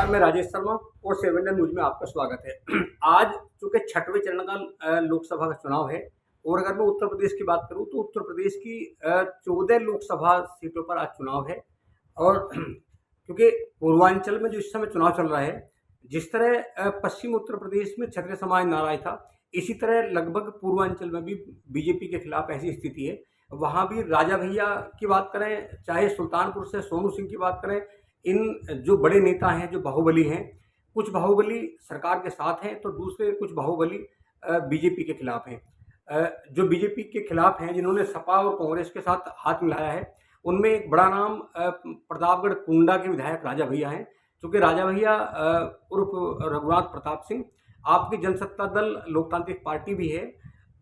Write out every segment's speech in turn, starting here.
नमस्कार, मैं राजेश शर्मा और 7 इंडिया न्यूज में आपका स्वागत है। आज चूंकि छठवें चरण का लोकसभा का चुनाव है और अगर मैं उत्तर प्रदेश की बात करूं तो उत्तर प्रदेश की 14 लोकसभा सीटों पर आज चुनाव है। और क्योंकि पूर्वांचल में जो इस समय चुनाव चल रहा है, जिस तरह पश्चिम उत्तर प्रदेश में क्षत्रिय समाज नाराज था, इसी तरह लगभग पूर्वांचल में भी बीजेपी के खिलाफ ऐसी स्थिति है। वहाँ भी राजा भैया की बात करें, चाहे सुल्तानपुर से सोनू सिंह की बात करें, इन जो बड़े नेता हैं, जो बाहुबली हैं, कुछ बाहुबली सरकार के साथ हैं तो दूसरे कुछ बाहुबली बीजेपी के खिलाफ हैं। जो बीजेपी के खिलाफ हैं, जिन्होंने सपा और कांग्रेस के साथ हाथ मिलाया है, उनमें एक बड़ा नाम प्रतापगढ़ कुंडा के विधायक राजा भैया हैं। चूँकि राजा भैया उर्फ रघुनाथ प्रताप सिंह आपकी जनसत्ता दल लोकतांत्रिक पार्टी भी है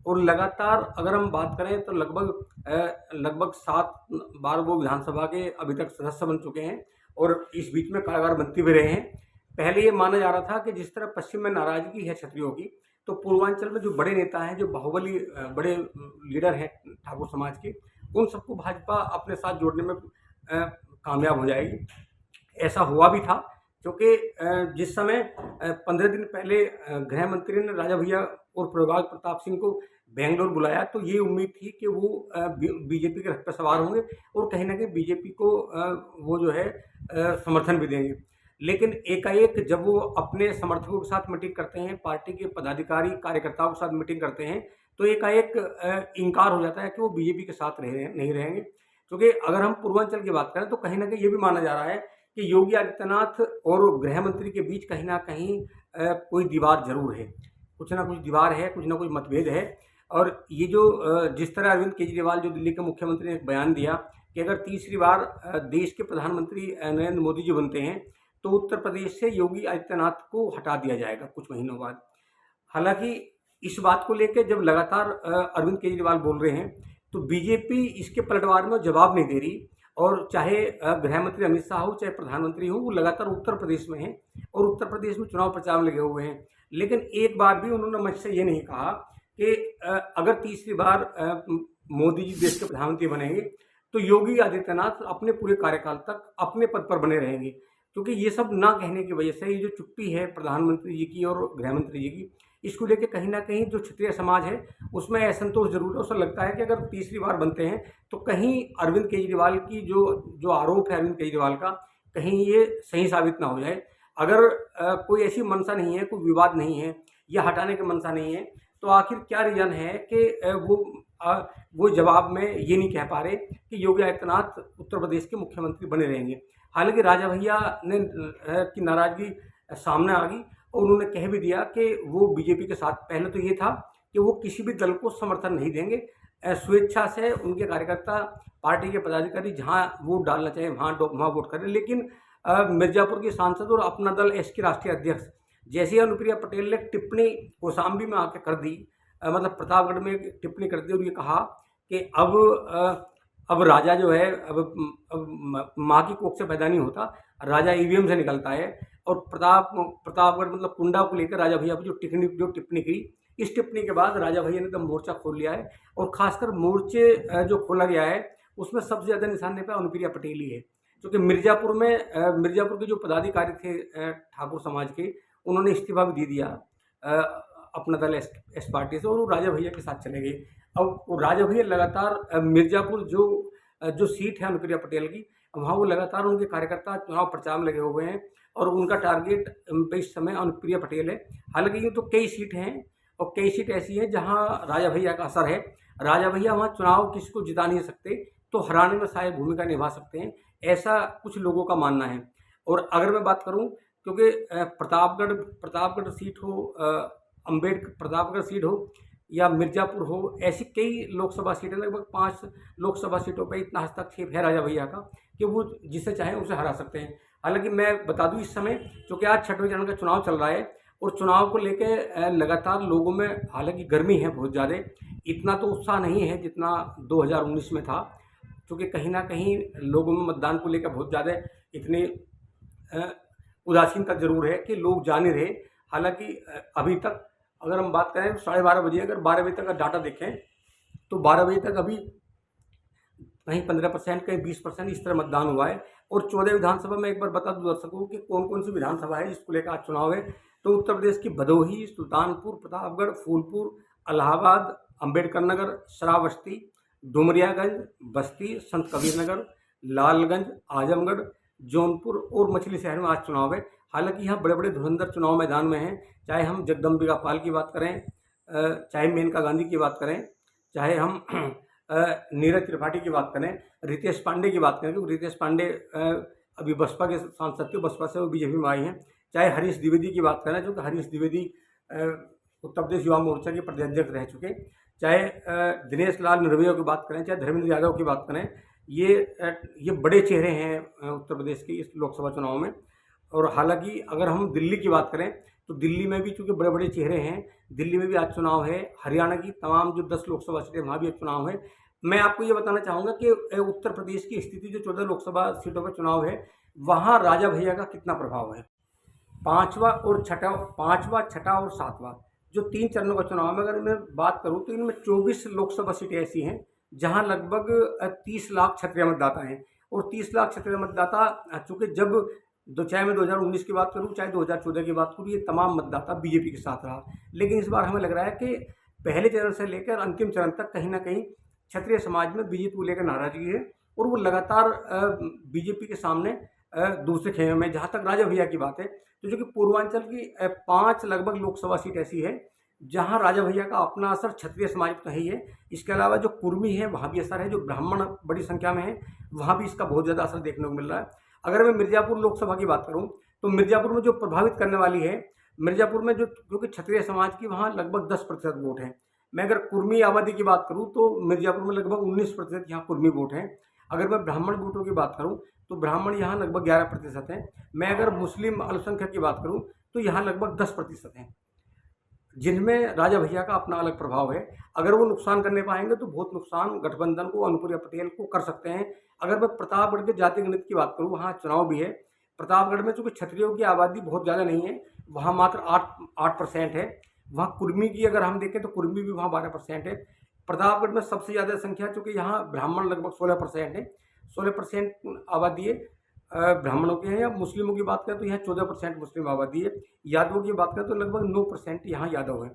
और लगातार अगर हम बात करें तो लगभग 7 बार वो विधानसभा के अभी तक सदस्य बन चुके हैं और इस बीच में कारागार मंत्री भी रहे हैं। पहले ये माना जा रहा था कि जिस तरह पश्चिम में नाराजगी है क्षत्रियों की, तो पूर्वांचल में जो बड़े नेता हैं, जो बाहुबली बड़े लीडर हैं ठाकुर समाज के, उन सबको भाजपा अपने साथ जोड़ने में कामयाब हो जाएगी। ऐसा हुआ भी था क्योंकि जिस समय 15 दिन पहले गृह मंत्री ने राजा भैया और प्रभाग प्रताप सिंह को बेंगलोर बुलाया तो ये उम्मीद थी कि वो बीजेपी के रथ पर सवार होंगे और कहीं ना कहीं बीजेपी को वो जो है समर्थन भी देंगे। लेकिन एकाएक जब वो अपने समर्थकों के साथ मीटिंग करते हैं, पार्टी के पदाधिकारी कार्यकर्ताओं के साथ मीटिंग करते हैं, तो एकाएक इनकार हो जाता है कि वो बीजेपी के साथ नहीं रहेंगे। क्योंकि अगर हम पूर्वांचल की बात करें तो कहीं ना कहीं ये भी माना जा रहा है कि योगी आदित्यनाथ और गृह मंत्री के बीच कहीं ना कहीं कोई दीवार जरूर है, कुछ ना कुछ दीवार है, कुछ ना कुछ मतभेद है। और ये जो जिस तरह अरविंद केजरीवाल जो दिल्ली के मुख्यमंत्री ने एक बयान दिया कि अगर तीसरी बार देश के प्रधानमंत्री नरेंद्र मोदी जी बनते हैं तो उत्तर प्रदेश से योगी आदित्यनाथ को हटा दिया जाएगा कुछ महीनों बाद। हालांकि इस बात को लेकर जब लगातार अरविंद केजरीवाल बोल रहे हैं तो बीजेपी इसके पलटवार में जवाब नहीं दे रही। और चाहे गृह मंत्री अमित शाह हो, चाहे प्रधानमंत्री हो, वो लगातार उत्तर प्रदेश में हैं और उत्तर प्रदेश में चुनाव प्रचार में लगे हुए हैं। लेकिन एक बार भी उन्होंने मंच से ये नहीं कहा कि अगर तीसरी बार मोदी जी देश के प्रधानमंत्री बनेंगे तो योगी आदित्यनाथ अपने पूरे कार्यकाल तक अपने पद पर बने रहेंगे। क्योंकि ये सब ना कहने की वजह से ये जो चुप्पी है प्रधानमंत्री जी की और गृह मंत्री जी की, इसको लेकर कहीं ना कहीं जो क्षत्रिय समाज है उसमें असंतोष जरूर है। उसको लगता है कि अगर तीसरी बार बनते हैं तो कहीं अरविंद केजरीवाल की जो आरोप है अरविंद केजरीवाल का, कहीं ये सही साबित ना हो जाए। अगर कोई ऐसी मंशा नहीं है, कोई विवाद नहीं है या हटाने की मंशा नहीं है, तो आखिर क्या रीजन है कि वो जवाब में ये नहीं कह पा रहे कि योगी आदित्यनाथ उत्तर प्रदेश के मुख्यमंत्री बने रहेंगे। हालांकि राजा भैया ने की नाराजगी सामने आ गई और उन्होंने कह भी दिया कि वो बीजेपी के साथ, पहले तो ये था कि वो किसी भी दल को समर्थन नहीं देंगे, स्वेच्छा से उनके कार्यकर्ता पार्टी के पदाधिकारी जहां वोट डालना चाहे वहां वोट करें। लेकिन मिर्जापुर के सांसद और अपना दल एस के राष्ट्रीय अध्यक्ष जैसे अनुप्रिया पटेल ने टिप्पणी कौशाम्बी में आके कर दी, मतलब प्रतापगढ़ में टिप्पणी कर दी और ये कहा कि अब राजा जो है अब माँ की कोख से पैदा नहीं होता, राजा ईवीएम से निकलता है। और प्रतापगढ़ मतलब कुंडा को लेकर राजा भैया जो टिप्पणी की, इस टिप्पणी के बाद राजा भैया ने तो मोर्चा खोल लिया है। और खासकर मोर्चे जो खोला गया है उसमें सबसे ज़्यादा निशाने पर अनुप्रिया पटेल ही है। क्योंकि मिर्जापुर के जो पदाधिकारी थे ठाकुर समाज के, उन्होंने इस्तीफा भी दे दिया अपना दल एस पार्टी से और वो राजा भैया के साथ चले गए। अब वो राजा भैया लगातार मिर्जापुर जो सीट है अनुप्रिया पटेल की, वहाँ वो लगातार उनके कार्यकर्ता चुनाव प्रचार में लगे हुए हैं और उनका टारगेट इस समय अनुप्रिया पटेल है। हालांकि ये तो कई सीट हैं और कई सीट ऐसी हैं जहाँ राजा भैया का असर है। राजा भैया वहाँ चुनाव किसी को जिता नहीं सकते तो हराने में शायद भूमिका निभा सकते हैं, ऐसा कुछ लोगों का मानना है। और अगर मैं बात करूँ, क्योंकि प्रतापगढ़ सीट हो, प्रतापगढ़ सीट हो या मिर्जापुर हो, ऐसी कई लोकसभा सीटें, लगभग 5 लोकसभा सीटों पर इतना हस्तक्षेप है राजा भैया का कि वो जिसे चाहें उसे हरा सकते हैं। हालांकि मैं बता दूं इस समय क्योंकि आज छठवें चरण का चुनाव चल रहा है और चुनाव को लेकर लगातार लोगों में हालांकि गर्मी है बहुत ज़्यादा, इतना तो उत्साह नहीं है जितना 2019 में था। क्योंकि कहीं ना कहीं लोगों में मतदान को लेकर बहुत ज़्यादा इतनी उदासीनता जरूर है कि लोग जा नहीं रहे। हालांकि अभी तक अगर हम बात करें तो 12:30 बजे, अगर 12 बजे तक का डाटा देखें तो 12 बजे तक अभी कहीं 15%, कहीं 20%, इस तरह मतदान हुआ है। और 14 विधानसभा में एक बार बता दूं दर्शकों को कि कौन कौन सी विधानसभा है जिसको लेकर आज चुनाव है। तो उत्तर प्रदेश की भदोही, सुल्तानपुर, प्रतापगढ़, फूलपुर, इलाहाबाद, अम्बेडकर नगर, श्रावस्ती, डुमरियागंज, बस्ती, संत कबीर नगर, लालगंज, आजमगढ़, जौनपुर और मछली शहर में आज चुनाव है। हालांकि यहाँ बड़े बड़े धुरंधर चुनाव मैदान में हैं, चाहे हम जगदम्बिका पाल की बात करें, चाहे मेनका गांधी की बात करें, चाहे हम नीरज त्रिपाठी की बात करें, रितेश पांडे की बात करें, क्योंकि रितेश पांडे अभी बसपा के सांसद थे, बसपा से वो बीजेपी में आई हैं, चाहे हरीश द्विवेदी की बात करें, क्योंकि हरीश द्विवेदी उत्तर प्रदेश युवा मोर्चा के प्रदेशाध्यक्ष रह चुके, चाहे दिनेश लाल निर्भया की बात करें, चाहे धर्मेंद्र यादव की बात करें, ये बड़े चेहरे हैं उत्तर प्रदेश के इस लोकसभा चुनाव में। और हालांकि अगर हम दिल्ली की बात करें तो दिल्ली में भी चूँकि बड़े बड़े चेहरे हैं, दिल्ली में भी आज चुनाव है। हरियाणा की तमाम जो 10 लोकसभा सीटें वहाँ भी आज चुनाव है। मैं आपको ये बताना चाहूँगा कि उत्तर प्रदेश की स्थिति जो 14 लोकसभा सीटों पर चुनाव है, वहाँ राजा भैया का कितना प्रभाव है। पाँचवा, छठा और सातवां जो 3 चरणों का चुनाव में अगर मैं बात करूँ तो इनमें 24 लोकसभा सीटें ऐसी हैं जहाँ लगभग 30 लाख क्षत्रिय मतदाता हैं। और 30 लाख क्षत्रिय मतदाता चूँकि जब चाहे मैं 2019 की बात करूँ, चाहे 2014 की बात करूँ, ये तमाम मतदाता बीजेपी के साथ रहा। लेकिन इस बार हमें लग रहा है कि पहले चरण से लेकर अंतिम चरण तक कहीं ना कहीं क्षत्रिय समाज में बीजेपी को लेकर नाराजगी है और वो लगातार बीजेपी के सामने दूसरे खेमे में। जहाँ तक राजा भैया की बात है तो जो कि पूर्वांचल की 5 लगभग लोकसभा सीट ऐसी है जहाँ राजा भैया का अपना असर क्षत्रिय समाज पर ही है। इसके अलावा जो कुर्मी है वहाँ भी असर है, जो ब्राह्मण बड़ी संख्या में है वहाँ भी इसका बहुत ज़्यादा असर देखने को मिल रहा है। अगर मैं मिर्ज़ापुर लोकसभा की बात करूं तो मिर्ज़ापुर में जो प्रभावित करने वाली है, मिर्ज़ापुर में जो क्योंकि क्षत्रिय समाज की वहाँ लगभग 10% वोट हैं। मैं अगर कुर्मी आबादी की बात करूं तो मिर्ज़ापुर में लगभग 19% यहाँ कुर्मी वोट हैं। अगर मैं ब्राह्मण वोटों की बात करूं तो ब्राह्मण यहाँ लगभग 11% हैं। मैं अगर मुस्लिम अल्पसंख्यक की बात करूँ तो यहाँ लगभग 10% हैं, जिनमें राजा भैया का अपना अलग प्रभाव है। अगर वो नुकसान करने पाएंगे तो बहुत नुकसान गठबंधन को, अनुप्रिया पटेल को कर सकते हैं। अगर मैं प्रतापगढ़ के जाति गणित की बात करूँ, वहाँ चुनाव भी है। प्रतापगढ़ में चूँकि क्षत्रियों की आबादी बहुत ज़्यादा नहीं है, वहाँ मात्र 8% है। वहाँ कुर्मी की अगर हम देखें तो कुर्मी भी वहाँ 12% है। प्रतापगढ़ में सबसे ज़्यादा संख्या, चूँकि यहाँ ब्राह्मण लगभग 16% है, 16% आबादी है ब्राह्मणों की है। या मुस्लिमों की बात करें तो यहाँ 14% मुस्लिम आबादी है। यादवों की बात करें तो लगभग 9% यहाँ यादव है।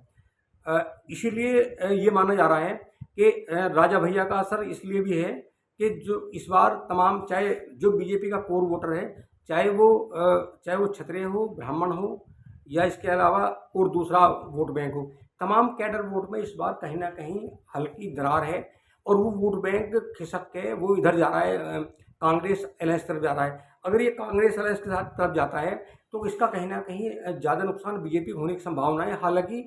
इसीलिए ये माना जा रहा है कि राजा भैया का असर इसलिए भी है कि जो इस बार तमाम, चाहे जो बीजेपी का कोर वोटर है, चाहे वो क्षत्रिय हो, ब्राह्मण हो या इसके अलावा और दूसरा वोट बैंक हो, तमाम कैडर वोट में इस बार कहीं ना कहीं हल्की दरार है। और वो वोट बैंक खिसक के वो इधर जा रहा है, कांग्रेस अलायंस तरफ जा रहा है। अगर ये कांग्रेस अलायंस के साथ तरफ जाता है तो इसका कहीं ना कहीं ज़्यादा नुकसान बीजेपी होने की संभावना है। हालांकि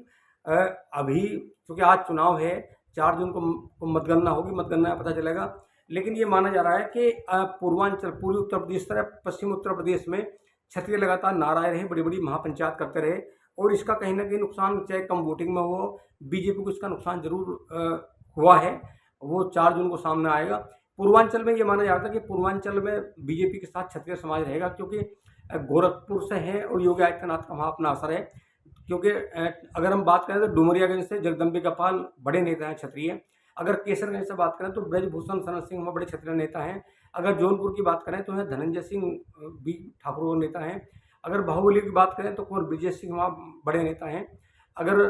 अभी चूँकि आज चुनाव है, 4 जून को मतगणना होगी, मतगणना में पता चलेगा। लेकिन ये माना जा रहा है कि पूर्वांचल, पूर्वी उत्तर प्रदेश तरह पश्चिम उत्तर प्रदेश में क्षत्रिय लगातार नाराज रहे, बड़ी बड़ी महापंचायत करते रहे और इसका कहीं ना कहीं नुकसान, चाहे कम वोटिंग में हो, बीजेपी को इसका नुकसान जरूर हुआ है। वो 4 जून को सामने आएगा। पूर्वांचल में ये माना जाता है कि पूर्वांचल में बीजेपी के साथ क्षत्रिय समाज रहेगा, क्योंकि गोरखपुर से है और योगी आदित्यनाथ का वहाँ अपना असर है। क्योंकि अगर हम बात करें तो डुमरियागंज से जगदम्बिका पाल बड़े नेता हैं क्षत्रिय। अगर केसरगंज से बात करें तो ब्रजभूषण शरण सिंह वहाँ बड़े क्षत्रिय नेता हैं। अगर जौनपुर की बात करें तो यहाँ धनंजय सिंह भी ठाकुर नेता हैं। अगर बाहुबली की बात करें तो कुंवर ब्रजेश सिंह वहाँ बड़े नेता हैं। अगर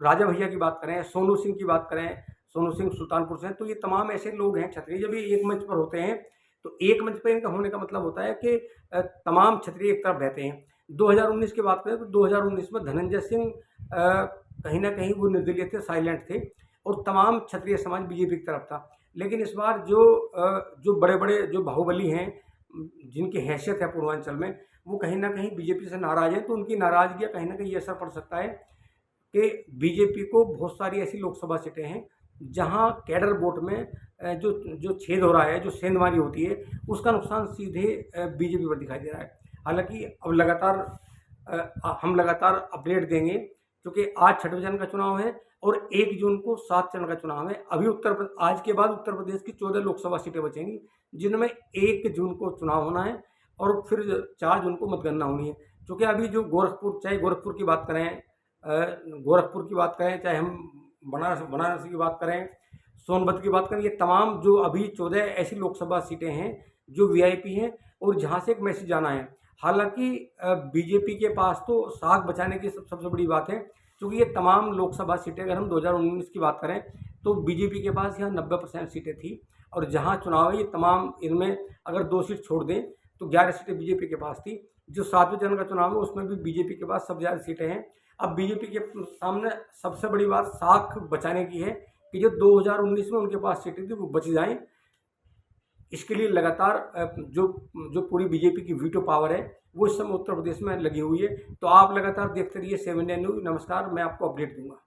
राजा भैया की बात करें, सोनू सिंह की बात करें, सोनू सिंह सुल्तानपुर से, तो ये तमाम ऐसे लोग हैं क्षत्रिय। जब ये एक मंच पर होते हैं तो एक मंच पर इनका होने का मतलब होता है कि तमाम क्षत्रिय एक तरफ रहते हैं। 2019 की बात करें तो 2019 में धनंजय सिंह कहीं ना कहीं वो निर्दलीय थे, साइलेंट थे और तमाम क्षत्रिय समाज बीजेपी की तरफ था। लेकिन इस बार जो बड़े बड़े जो बाहुबली हैं, जिनकी हैसियत है पूर्वांचल में, वो कहीं ना कहीं बीजेपी से नाराज हैं। तो उनकी नाराजगी कहीं ना कहीं ये असर पड़ सकता है कि बीजेपी को बहुत सारी ऐसी लोकसभा सीटें हैं जहां कैडर वोट में जो छेद हो रहा है, जो सेंधमारी होती है, उसका नुकसान सीधे बीजेपी पर दिखाई दे रहा है। हालांकि अब हम लगातार अपडेट देंगे, क्योंकि आज छठवें चरण का चुनाव है और 1 जून को 7 चरण का चुनाव है। अभी आज के बाद उत्तर प्रदेश की 14 लोकसभा सीटें बचेंगी, जिनमें 1 जून को चुनाव होना है और फिर 4 जून को मतगणना होनी है। क्योंकि अभी जो गोरखपुर, चाहे गोरखपुर की बात करें, चाहे हम बनारस की बात करें, सोनभद्र की बात करें, ये तमाम जो अभी 14 ऐसी लोकसभा सीटें हैं जो वीआईपी हैं और जहाँ से एक मैसेज आना है। हालांकि बीजेपी के पास तो साख बचाने की सबसे बड़ी बात है, क्योंकि ये तमाम लोकसभा सीटें अगर हम 2019 की बात करें तो बीजेपी के पास यहाँ 90% सीटें थी, और जहाँ चुनाव है ये तमाम इनमें अगर 2 सीट छोड़ दें तो 11 सीटें बीजेपी के पास थी। जो 7वें चरण का चुनाव है उसमें भी बीजेपी के पास सबसे ज़्यादा सीटें हैं। अब बीजेपी के सामने सबसे बड़ी बात साख बचाने की है कि जो 2019 में उनके पास सीटें थी वो बच जाएं। इसके लिए लगातार जो पूरी बीजेपी की वीटो पावर है वो इस समय उत्तर प्रदेश में लगी हुई है। तो आप लगातार देखते रहिए 7 इंडिया न्यूज़। नमस्कार, मैं आपको अपडेट दूंगा।